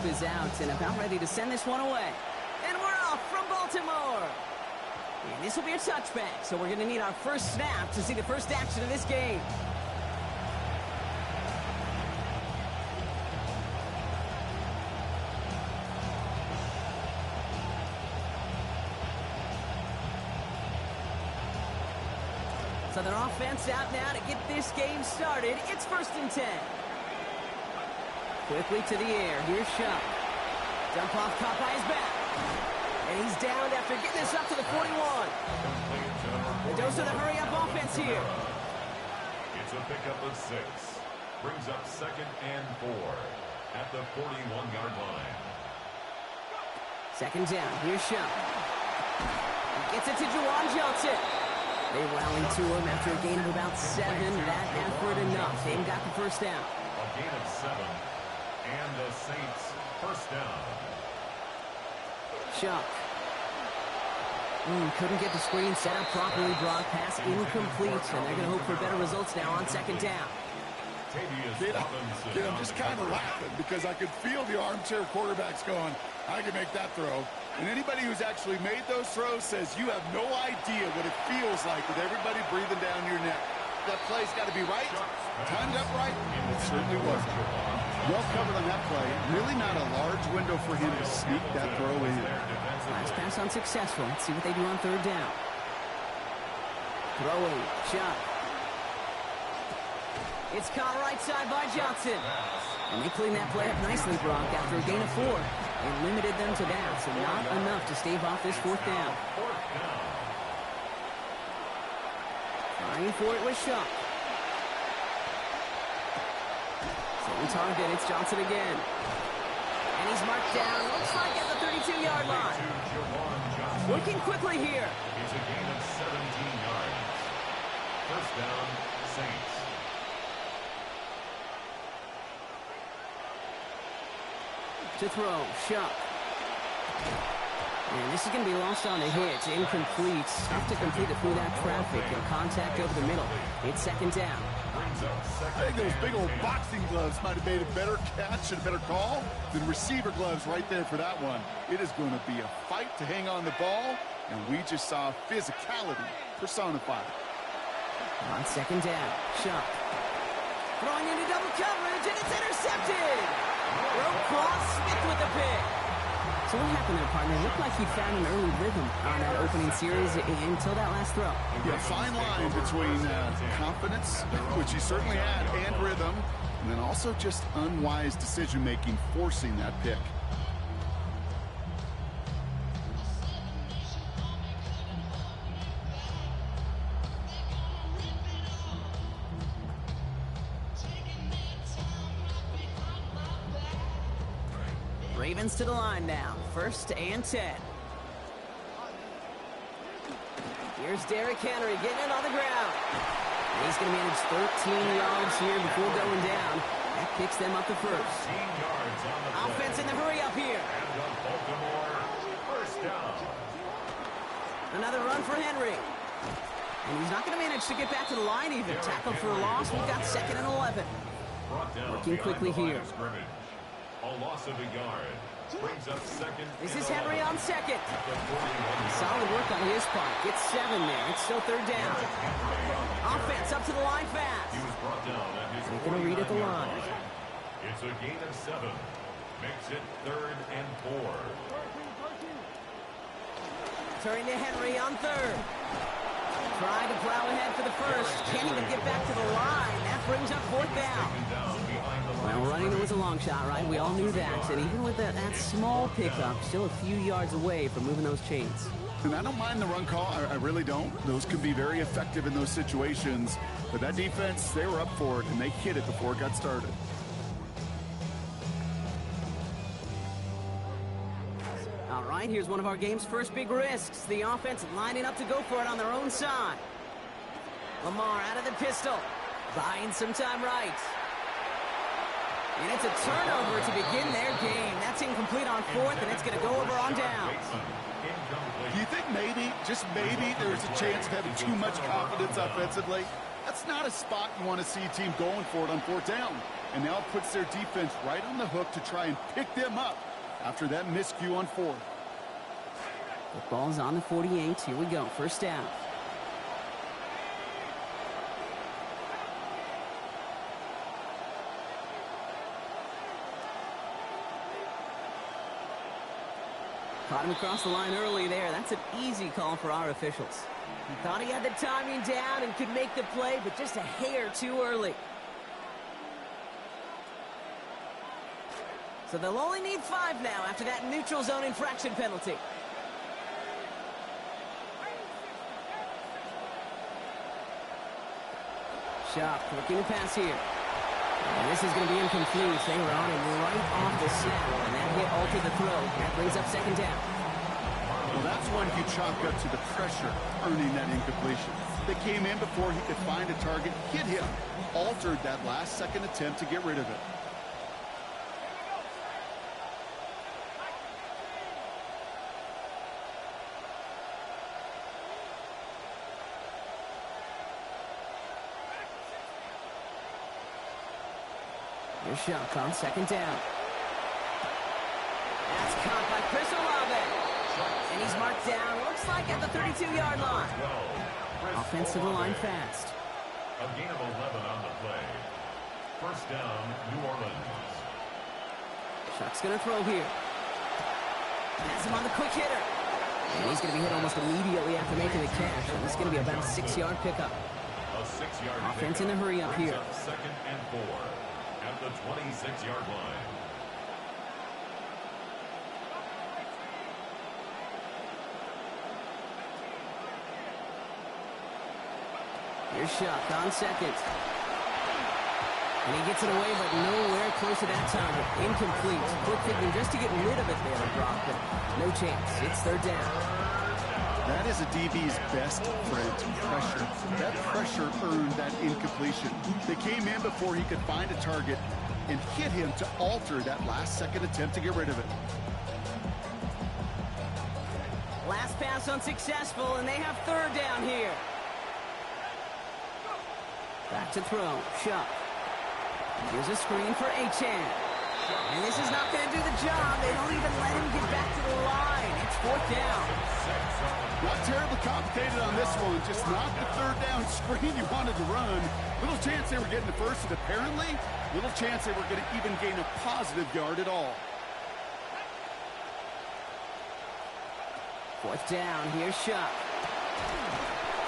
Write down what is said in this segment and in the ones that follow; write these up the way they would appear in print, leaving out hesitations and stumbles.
scope is out and about ready to send this one away. And we're off from Baltimore. And this will be a touchback, so we're going to need our first snap to see the first action of this game. So their offense out now to get this game started. It's 1st and 10. Quickly to the air. Here's Shuck. Dump off caught by his back. And he's down after getting this up to the 41. The dose of the hurry-up offense here. It's a pickup of 6. Brings up 2nd and 4 at the 41-yard line. 2nd down. Here's Shuck. He gets it to Juwan Johnson. They rally to him after a gain of about 7. That effort enough. They've got the first down. A gain of 7. And the Saints first down. Shuck. Couldn't get the screen set up properly. Broad pass incomplete. And they're going to hope for better results now on 2nd down. I'm just kind of laughing because I could feel the armchair quarterbacks going, I can make that throw. And anybody who's actually made those throws says you have no idea what it feels like with everybody breathing down your neck. That play's got to be right, timed up right, and it certainly wasn't. Well covered on that play. Really not a large window for him to sneak that throw in. Last pass unsuccessful. Let's see what they do on 3rd down. Throwing, Shuck. It's caught right side by Johnson. And they clean that play up nicely, Brock, after a gain of 4. And limited them to that, so not enough to stave off this 4th down. Trying for it with Shuck. Same target, it's Johnson again. And he's marked down, looks like at the 32-yard line. Working quickly here. It's a gain of 17 yards. First down, Saints. To throw, Shuck. And this is going to be lost on a hit. Incomplete. Tough to complete it through that traffic. And contact over the middle. It's 2nd down. I think those big old boxing gloves might have made a better catch and a better call than receiver gloves right there for that one. It is going to be a fight to hang on the ball, and we just saw physicality personified. On 2nd down, Shuck. Throwing into double coverage, and it's intercepted! Broke cross, Smith with the pick. So what happened there, partner? It looked like he found an early rhythm on that opening series until that last throw. Yeah, fine line between confidence, which he certainly had, and rhythm, and then also just unwise decision-making, forcing that pick. Ravens to the line now. 1st and 10. Here's Derrick Henry getting it on the ground. And he's going to manage 13 yards here before going down. That kicks them up to 1st. Offense in the hurry up here. And the Baltimore first down. Another run for Henry. And he's not going to manage to get back to the line even. Tackle for a loss. We've got 2nd and 11. Working quickly here. A loss of a yard. Brings up 2nd. This is Henry on 2nd. Solid work on his part. Gets 7 there. It's still 3rd down. Offense up to the line fast. He was brought down at his They're going to read at the line. It's a gain of 7. Makes it 3rd and 4. Turning to Henry on 3rd. Trying to plow ahead for the 1st. Can't even get back to the line. That brings up 4th down. Well, running it was a long shot, right? We all knew that. And even with that small pickup, still a few yards away from moving those chains. And I don't mind the run call. I really don't. Those can be very effective in those situations. But that defense, they were up for it, and they hit it before it got started. All right, here's one of our game's first big risks. The offense lining up to go for it on their own side. Lamar out of the pistol. Buying some time right. And it's a turnover to begin their game. That's incomplete on 4th, and it's going to go over on down. Do you think maybe, just maybe, there's a chance of having too much confidence offensively? That's not a spot you want to see a team going for it on fourth down. And now it puts their defense right on the hook to try and pick them up after that miscue on fourth. The ball's on the 48. Here we go. First down. Caught him across the line early there. That's an easy call for our officials. He thought he had the timing down and could make the play, but just a hair too early. So they'll only need 5 now after that neutral zone infraction penalty. Sharp looking to pass here. And this is going to be incomplete. They were on him right off the snap, and that hit altered the throw. That brings up second down. Well, that's one you chalk up to the pressure earning that incompletion. They came in before he could find a target, hit him, altered that last-second attempt to get rid of it. Here's Shock on second down. That's caught by Chris Olave. And he's marked down, looks like at the 32-yard line. Offense to the line fast. A gain of 11 on the play. First down, New Orleans. Shock's going to throw here. Has him on the quick hitter. And he's going to be hit almost immediately after making the catch. And it's going to be about a 6-yard pickup. A 6-yard Offense in a hurry up here. Second and 4 at the 26-yard line. Here's Shock on second. And he gets it away, but nowhere close to that target. Incomplete. Quick thinking just to get rid of it there, Brock, but no chance. It's third down. That is a DB's best friend, pressure. That pressure earned that incompletion. They came in before he could find a target and hit him to alter that last-second attempt to get rid of it. Last pass unsuccessful, and they have third down here. Back to throw. Shock. Here's a screen for Achan. And this is not going to do the job. They don't even let him get back to the line. It's fourth down. Not terribly complicated on this one. Just not the third down screen you wanted to run. Little chance they were getting the first, and apparently, little chance they were going to even gain a positive yard at all. Fourth down. Here's Shock.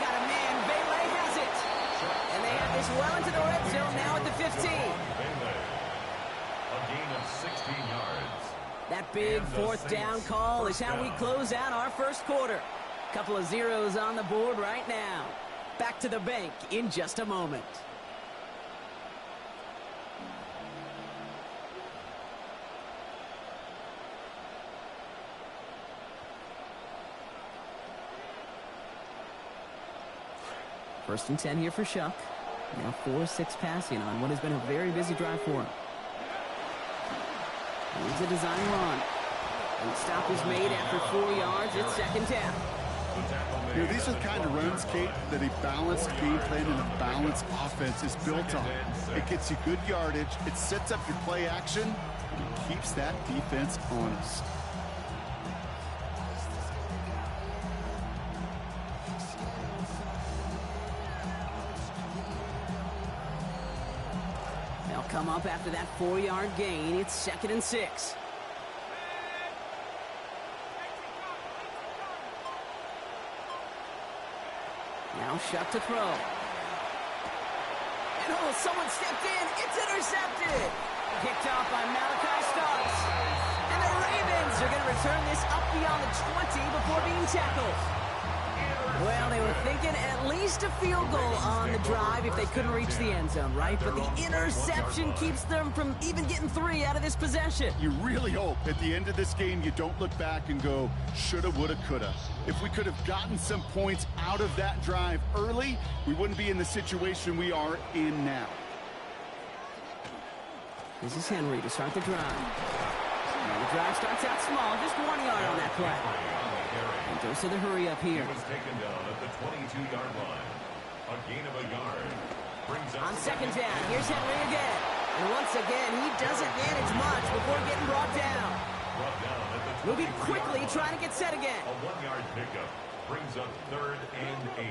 Got a man. Bailey has it. And they have this well into the red zone now at the 15. A gain of 16 yards. That big fourth down call is how we close out our first quarter. Couple of zeros on the board right now. Back to the bank in just a moment. First and 10 here for Shock. Now 4-6 passing on what has been a very busy drive for him. Here's a design run. And stop is made after 4 yards. It's second down. You know, these are the kind of runs, Kate, that a balanced game plan and a balanced offense is built on. It gets you good yardage, it sets up your play action, and it keeps that defense honest. They'll come up after that 4-yard gain. It's second and 6. Now Shock to throw. And oh, someone stepped in. It's intercepted. Picked off by Malachi Starks. And the Ravens are going to return this up beyond the 20 before being tackled. Well, they were thinking at least a field goal on the drive if they couldn't reach the end zone, right? But the interception keeps them from even getting 3 out of this possession. You really hope at the end of this game you don't look back and go, shoulda, woulda, coulda. If we could have gotten some points out of that drive early, we wouldn't be in the situation we are in now. This is Henry to start the drive. Now the drive starts out small, just 1 yard on that play. And goes to the hurry up here. He was taken down at the 22-yard line. A gain of a yard. Brings up On second down, here's Henry again. And once again, he doesn't manage much before getting brought down. Brought down at the Moving quickly, trying to get set again. A 1-yard pickup. Brings up 3rd and 8.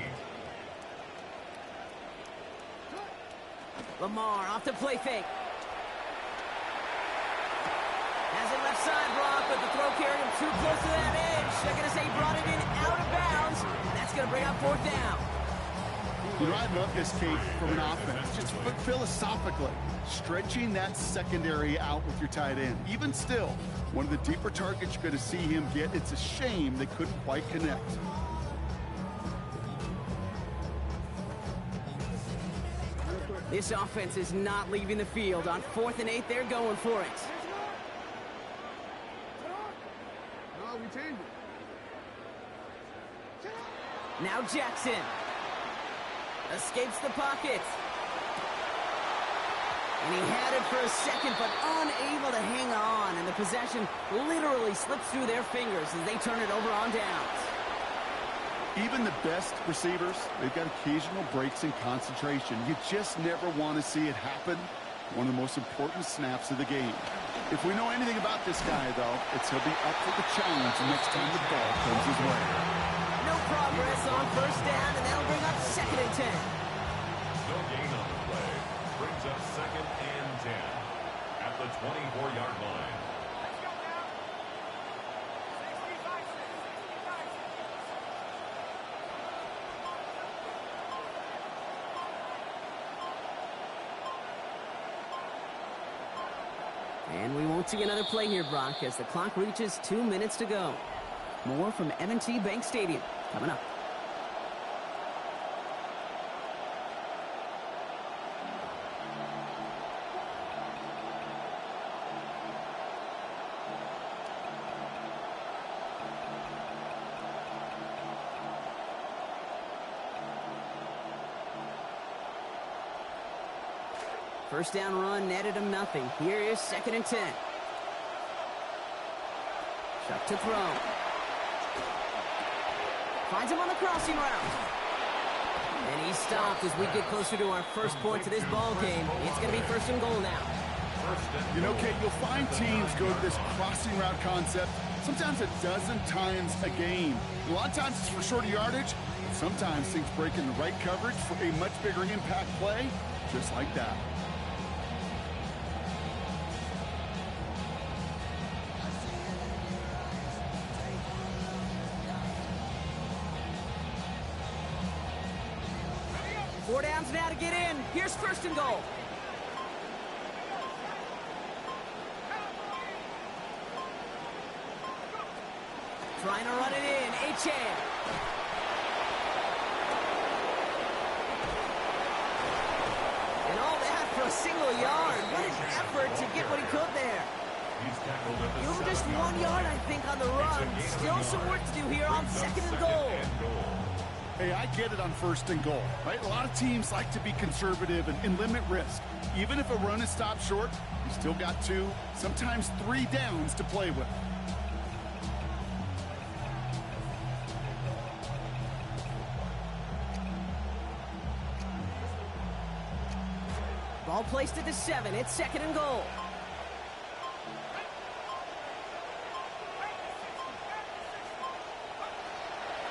Lamar off the play fake. Has it left side block, but the throw carried him too close to that edge. They're going to say he brought it in out of bounds. And that's going to bring up 4th down. You know, I love this, Kate, from an offense. Just philosophically, stretching that secondary out with your tight end. Even still, one of the deeper targets you're going to see him get. It's a shame they couldn't quite connect. This offense is not leaving the field. On 4th and 8, they're going for it. Now Jackson escapes the pocket. And he had it for a second, but unable to hang on. And the possession literally slips through their fingers as they turn it over on downs. Even the best receivers, they've got occasional breaks in concentration. You just never want to see it happen. One of the most important snaps of the game. If we know anything about this guy, though, it's he'll be up for the challenge next time the ball comes his way. No progress on 1st down, and that'll bring up 2nd and 10. No gain on the play. Brings up 2nd and 10 at the 24-yard line. And we won't see another play here, Brock, as the clock reaches 2 minutes to go. More from M&T Bank Stadium coming up. First down run netted him nothing. Here is 2nd and 10. Chuck to throw. Finds him on the crossing route. And he's stopped as we get closer to our first point to this ball game. It's going to be 1st and goal now. You know, Kate, you'll find teams go to this crossing route concept sometimes a dozen times a game. A lot of times it's for shorter yardage. But sometimes things break in the right coverage for a much bigger impact play, just like that. Four downs now to get in. Here's 1st and goal. Trying to run it in. Achane. And all that for a single yard. What an effort to get what he could there. Give him just 1 yard, I think, on the run. Still some work to do here on 2nd and goal. Hey, I get it on 1st and goal, right? A lot of teams like to be conservative and limit risk. Even if a run is stopped short, you still got 2, sometimes 3 downs to play with. Ball placed at the 7. It's 2nd and goal.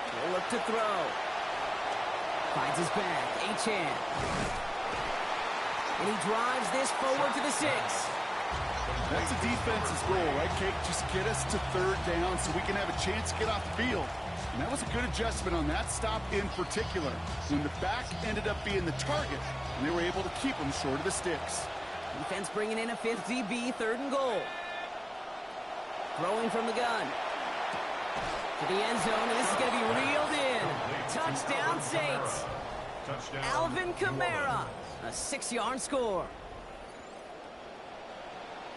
He'll look to throw. Finds his back. Achane. And he drives this forward to the 6. That's a defense's goal, right, Kate? Just get us to 3rd down so we can have a chance to get off the field. And that was a good adjustment on that stop in particular, when the back ended up being the target, and they were able to keep him short of the sticks. Defense bringing in a 5th DB, 3rd and goal. Throwing from the gun. To the end zone, and this is going to be reeled in. Touchdown, Saints. Alvin Kamara, a 6-yard score.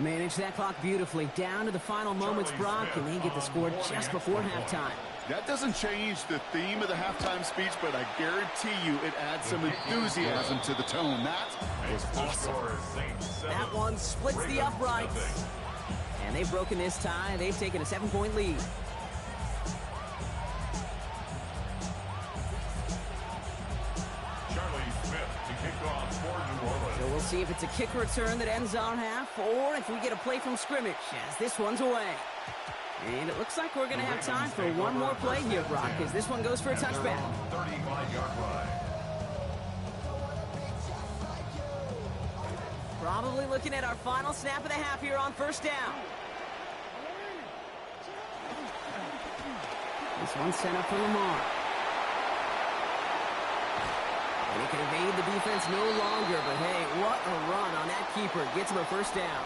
Manage that clock beautifully. Down to the final moments, Brock, and they get the score just before halftime. That doesn't change the theme of the halftime speech, but I guarantee you it adds some enthusiasm to the tone. That was awesome. That one splits the uprights. And they've broken this tie. They've taken a 7-point lead. see if it's a kick return that ends our half, or if we get a play from scrimmage, as this one's away. And it looks like we're going to have time for one more play here, Brock, as this one goes for a touchback. 35-yard line. Probably looking at our final snap of the half here on first down. This one's sent up for Lamar. And he can evade the defense no longer, but hey, what a run on that keeper. Gets him a first down.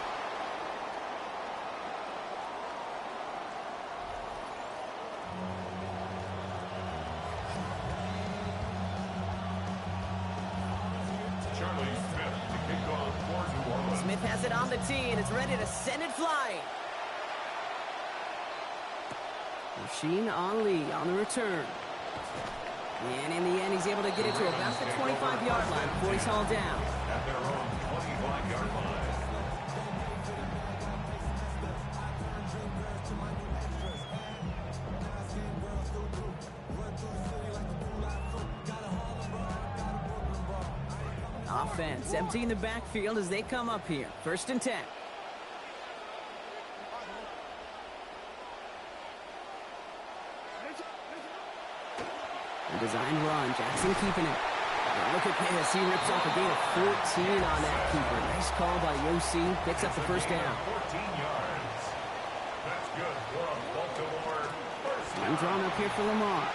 Smith has it on the tee, and it's ready to send it flying. Rasheen Ali on the return. And in the end, he's able to get it to about the 25-yard line before he's hauled down. At their own 25-yard line. Offense emptying the backfield as they come up here. 1st and 10. A design run. Jackson keeping it. But look at this. He rips off a gain of 14 on that keeper. Nice call by Yossi. Picks up the first down. 14 yards. That's good for a Baltimore first down. I'm drawn up here for Lamar.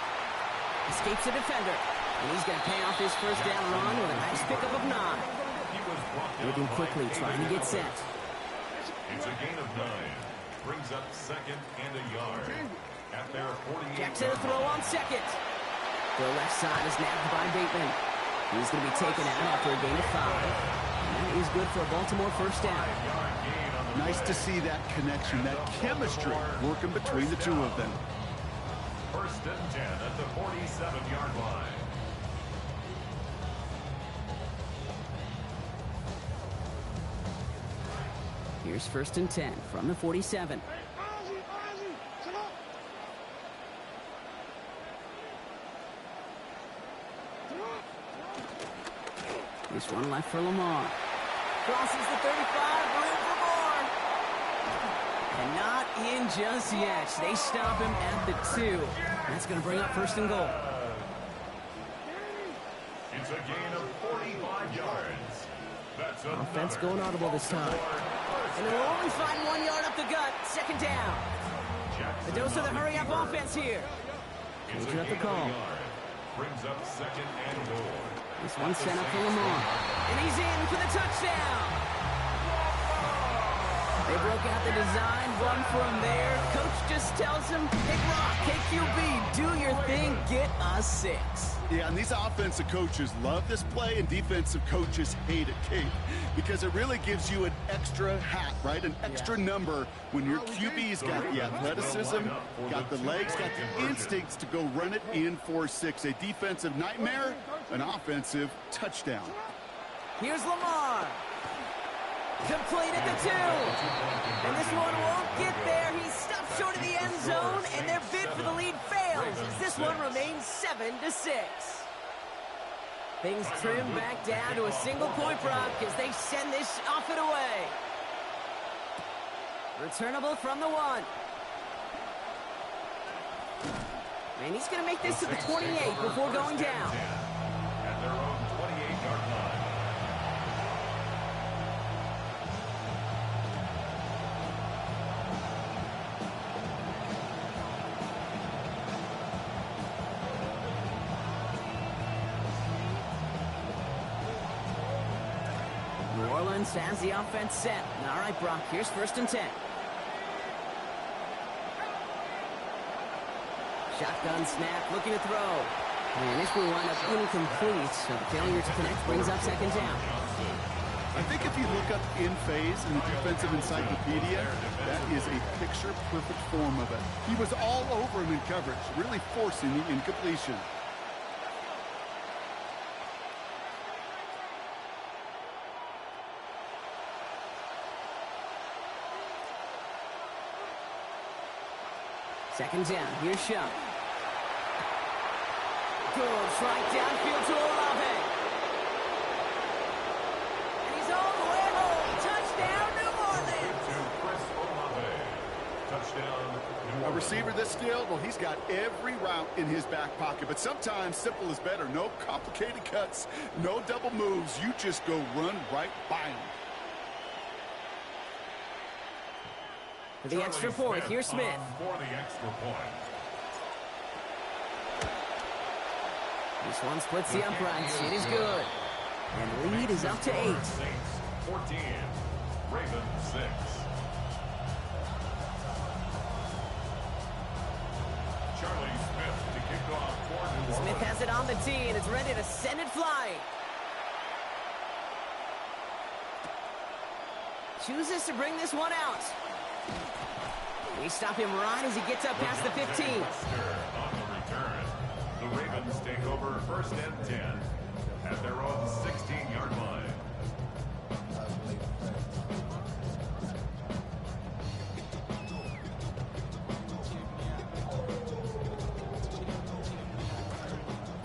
Escapes the defender. And he's going to pay off his first down run with a nice pickup of 9. Moving quickly, trying to get set. It's a gain of 9. Brings up 2nd and a yard. At their 48. Jackson to throw on 2nd. The left side is nabbed by Bateman. He's going to be taken out after a gain of 5. And that is good for a Baltimore first down. Nice to see that connection, that chemistry working between the two of them. 1st and 10 at the 47-yard line. Here's 1st and 10 from the 47. This one left for Lamar. Crosses the 35, room for more. And not in just yet. They stop him at the 2. That's going to bring up 1st and goal. It's a gain of 45 yards. That's offense going audible this time. And they'll only find 1 yard up the gut. 2nd down. The dose of the hurry-up offense here. Changing up the call. Brings up 2nd and goal. This one's sent up for Lamar. And he's in for the touchdown. They broke out the design, run from there. Coach just tells him, hey, Rock, KQB, do your thing, get us 6. Yeah, and these offensive coaches love this play, and defensive coaches hate it, Kate, because it really gives you an extra hat, right? An extra number when your QB's got the athleticism, got the legs, got the instincts to go run it in for 6. A defensive nightmare, an offensive touchdown. Here's Lamar. Complete at the 2. And this one won't get there. He's stopped short of the end zone, and their bid for the lead fails as this one remains 7-6. Things trim back down to a single point, Brock, as they send this off and away. Returnable from the 1. And he's going to make this to the 28 before going down. At their own 28-yard line. New Orleans has the offense set. All right, Brock, here's 1st and 10. Shotgun snap, looking to throw. And this will wind up incomplete, so the failure to connect brings up 2nd down. I think if you look up in phase in the defensive encyclopedia, that is a picture-perfect form of it. He was all over him in coverage, really forcing the incompletion. Second down, here's Shuck. Goes right downfield to Olave. And he's receiver this skilled, well, he's got every route in his back pocket. But sometimes simple is better. No complicated cuts, no double moves. You just go run right by him. For the extra point, here's Smith. For the extra point. This one splits the uprights. It is good. And lead is up to 8. Saints 14, Ravens 6. Charlie Smith to kick off for New Orleans. Smith has it on the tee and is ready to send it flying. Chooses to bring this one out. We stop him right as he gets up past the 15. On the return, the Ravens take over 1st and 10 at their own 16-yard line.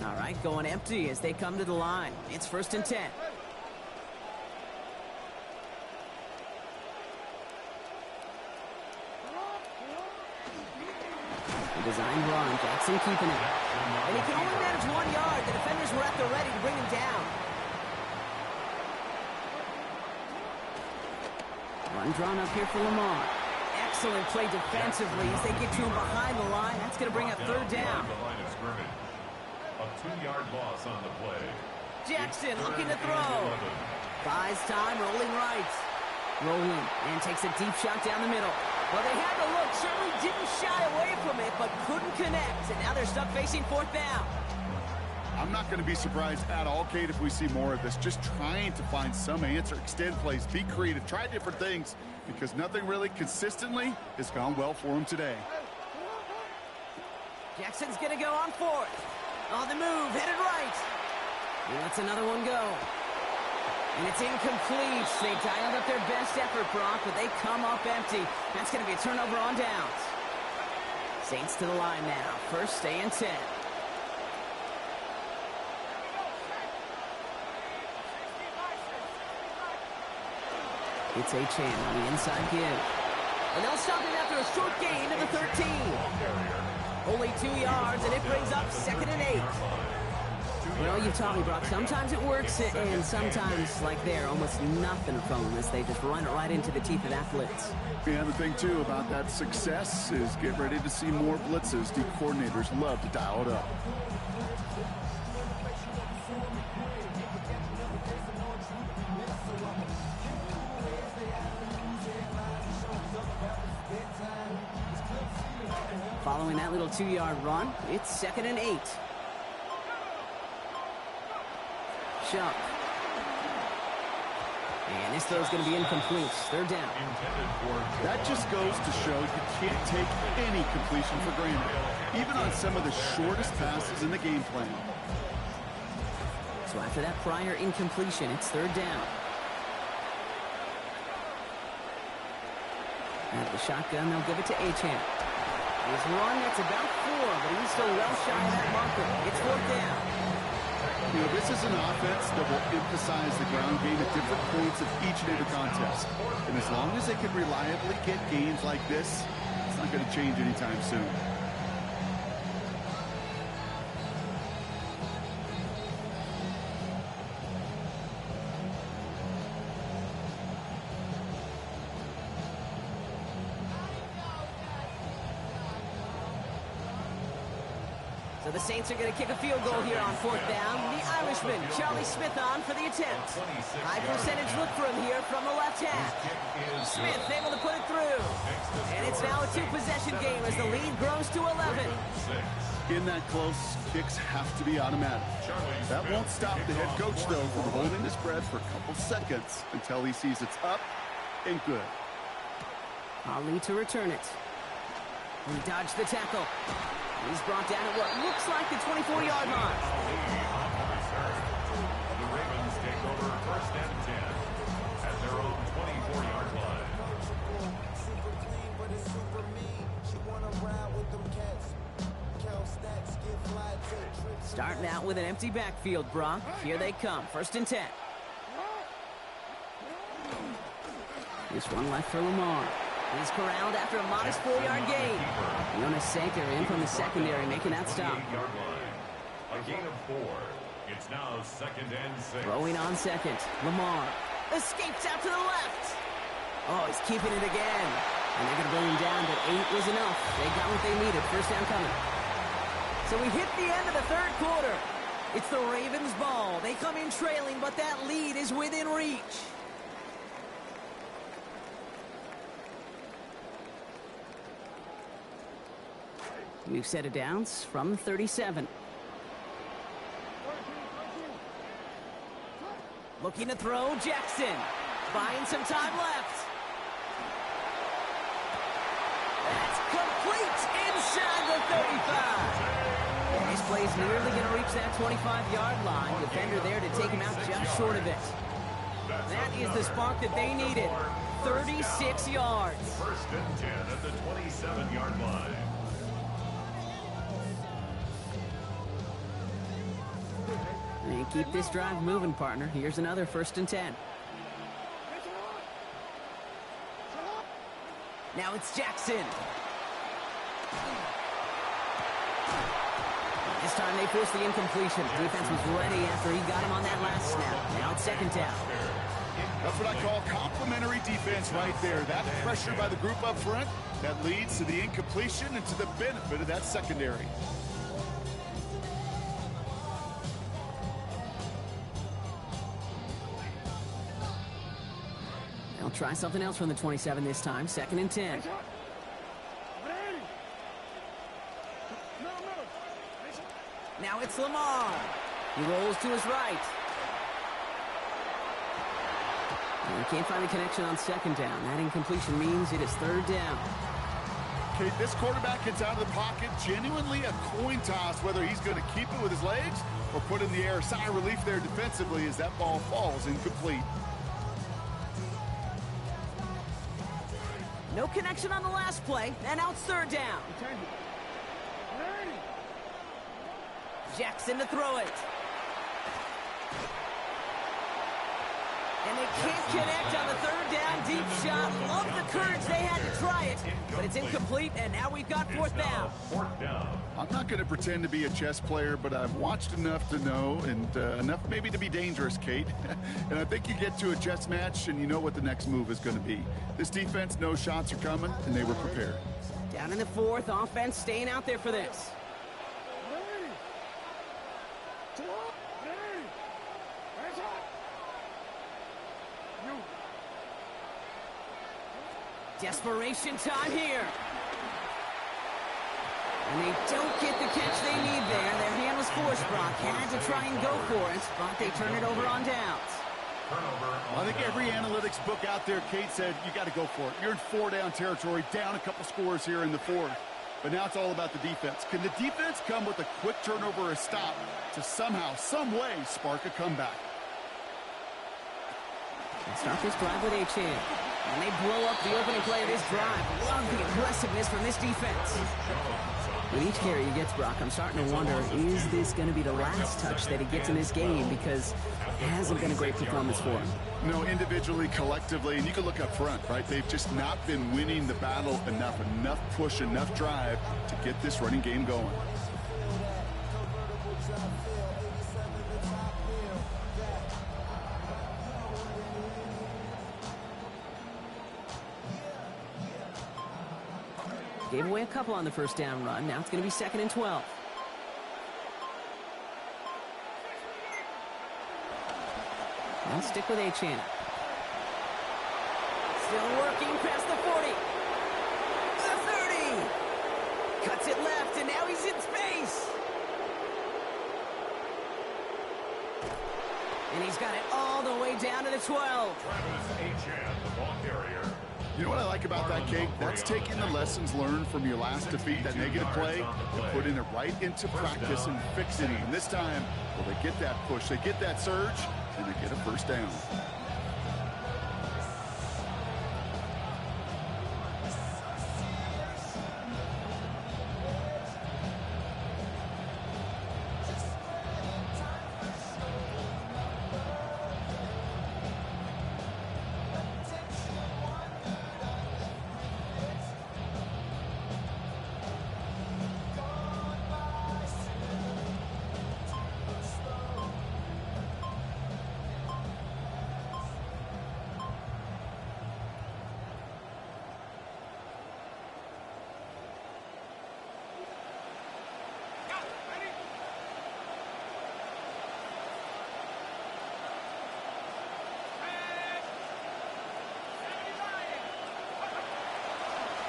All right, going empty as they come to the line. It's 1st and 10. Design run. Jackson keeping it. And he can only manage 1 yard. The defenders were at the ready to bring him down. Run drawn up here for Lamar. Excellent play defensively as they get to him behind the line. That's going to bring up 3rd down. The line of scrimmage. A 2-yard loss on the play. Jackson looking to throw. Buys time, rolling right. Rolling and takes a deep shot down the middle. Well, they had to look. Certainly didn't shy away from it, but couldn't connect. And now they're stuck facing 4th down. I'm not going to be surprised at all, Kate, if we see more of this. Just trying to find some answer, extend plays, be creative, try different things, because nothing really consistently has gone well for him today. Jackson's going to go on 4th. On the move, headed right. He lets another one go. And it's incomplete. They dialed up their best effort, Brock, but they come up empty. That's going to be a turnover on downs. Saints to the line now. 1st and 10. It's A-Chan on the inside give. And they'll stop him after a short gain to the 13. Only 2 yards, and it brings up 2nd and 8. Well, you taught me, Brock. Sometimes it works, and sometimes, like there, almost nothing from them as they just run it right into the teeth of that blitz. Yeah, the thing, too, about that success is get ready to see more blitzes. The coordinators love to dial it up. Following that little 2-yard run, it's 2nd and 8. Chuck. And this throw is going to be incomplete. 3rd down. That just goes to show you can't take any completion for granted, even on some of the shortest passes in the game plan. So after that prior incompletion, it's 3rd down. At the shotgun, they'll give it to A-Chan. There's one that's about 4, but he's still well shy of that marker. It's 4th down. You know, this is an offense that will emphasize the ground game at different points of each and every contest. And as long as they can reliably get games like this, it's not going to change anytime soon. So the Saints are going to kick a field goal here on 4th down. The Irishman, Charlie Smith, on for the attempt. High percentage look for him here from the left half. Smith able to put it through. And it's now a 2-possession game as the lead grows to 11. In that close, kicks have to be automatic. That won't stop the head coach, though, from holding his breath for a couple seconds until he sees it's up and good. Ali to return it. He dodged the tackle. He's brought down at what looks like the 24-yard line. The Ravens take over 1st and 10 at their own 24-yard line. Starting out with an empty backfield, Brock. Here they come. 1st and 10. This one left for Lamar. He's corralled after a modest 4-yard gain. Jonas Sanker in from the secondary, making that stop. A gain of 4. It's now 2nd and 6. Throwing on second. Lamar escapes out to the left. Oh, he's keeping it again. And they're going to bring him down, but 8 was enough. They got what they needed. First down coming. So we hit the end of the third quarter. It's the Ravens' ball. They come in trailing, but that lead is within reach. We've set it downs from 37. Looking to throw, Jackson. Buying some time left. That's complete inside the 35. This play's nearly going to reach that 25-yard line. Defender there to take him out just short of it. That is the spark that they needed. 36 yards. 1st and 10 at the 27-yard line. And keep this drive moving, partner. Here's another 1st and 10. Now it's Jackson. This time they forced the incompletion. Defense was ready after he got him on that last snap. Now it's 2nd down. That's what I call complimentary defense right there. That pressure by the group up front, that leads to the incompletion and to the benefit of that secondary. They'll try something else from the 27 this time. 2nd and 10. Now it's Lamar. He rolls to his right. And can't find the connection on 2nd down. That incompletion means it is 3rd down. Okay, this quarterback gets out of the pocket. Genuinely a coin toss whether he's going to keep it with his legs or put in the air. Sigh of relief there defensively as that ball falls incomplete. No connection on the last play, and now it's 3rd down. Jackson to throw it. And they can't connect on the 3rd down deep shot. Love the courage they had to try it, but it's incomplete, and now we've got 4th down. 4th down. I'm not going to pretend to be a chess player, but I've watched enough to know, and enough maybe to be dangerous, Kate. And I think you get to a chess match, and you know what the next move is going to be. This defense knows shots are coming, and they were prepared. Down in the 4th, offense staying out there for this. Desperation time here. And they don't get the catch they need there. Their hand was forced, Brock. Had to try and go for it, but they turn it over on downs. I think every analytics book out there, Kate, said you got to go for it. You're in 4-down territory, down a couple scores here in the 4th. But now it's all about the defense. Can the defense come with a quick turnover or a stop to somehow, some way, spark a comeback? Let's start this drive with H.A. And they blow up the opening play of this drive. Love the aggressiveness from this defense. With each carry he gets, Brock, I'm starting to wonder, is this going to be the last touch that he gets in this game? Because it hasn't been a great performance for him. No, individually, collectively, and you can look up front, right? They've just not been winning the battle enough push, enough drive to get this running game going. Gave away a couple on the 1st down run. Now it's going to be 2nd and 12. And stick with Achane. Still working past the 40. The 30. Cuts it left, and now he's in space. And he's got it all the way down to the 12. Travis Achane, the ball carrier. You know what I like about that, Kate? That's taking the lessons learned from your last defeat, that negative play, and putting it right into practice and fixing it. And this time, well, they get that push, they get that surge, and they get a 1st down.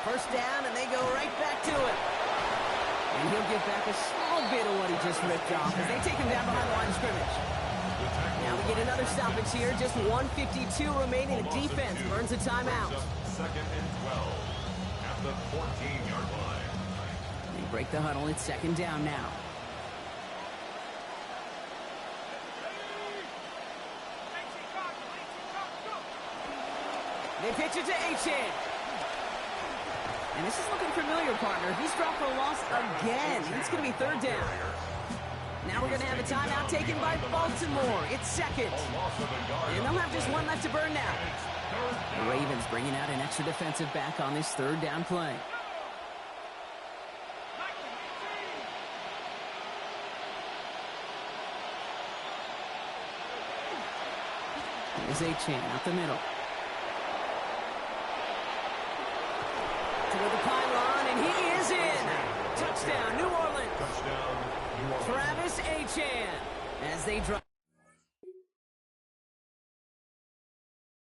First down, and they go right back to it. And he'll get back a small bit of what he just ripped off as they take him down behind the line of scrimmage. Now we get another stoppage here. Just 1:52 remaining. The defense burns a timeout. Second and 12 at the 14-yard line. They break the huddle. It's second down now. They pitch it to Achan. And this is looking familiar, partner. He's dropped for a loss again. It's going to be third down. Now we're going to have a timeout taken by Baltimore. It's second. And they'll have just one left to burn now. The Ravens bringing out an extra defensive back on this third down play. Here's Achan up the middle. Toward the pylon, and he is in. Touchdown, New Orleans. Touchdown, New Orleans. Travis Achan as they drop.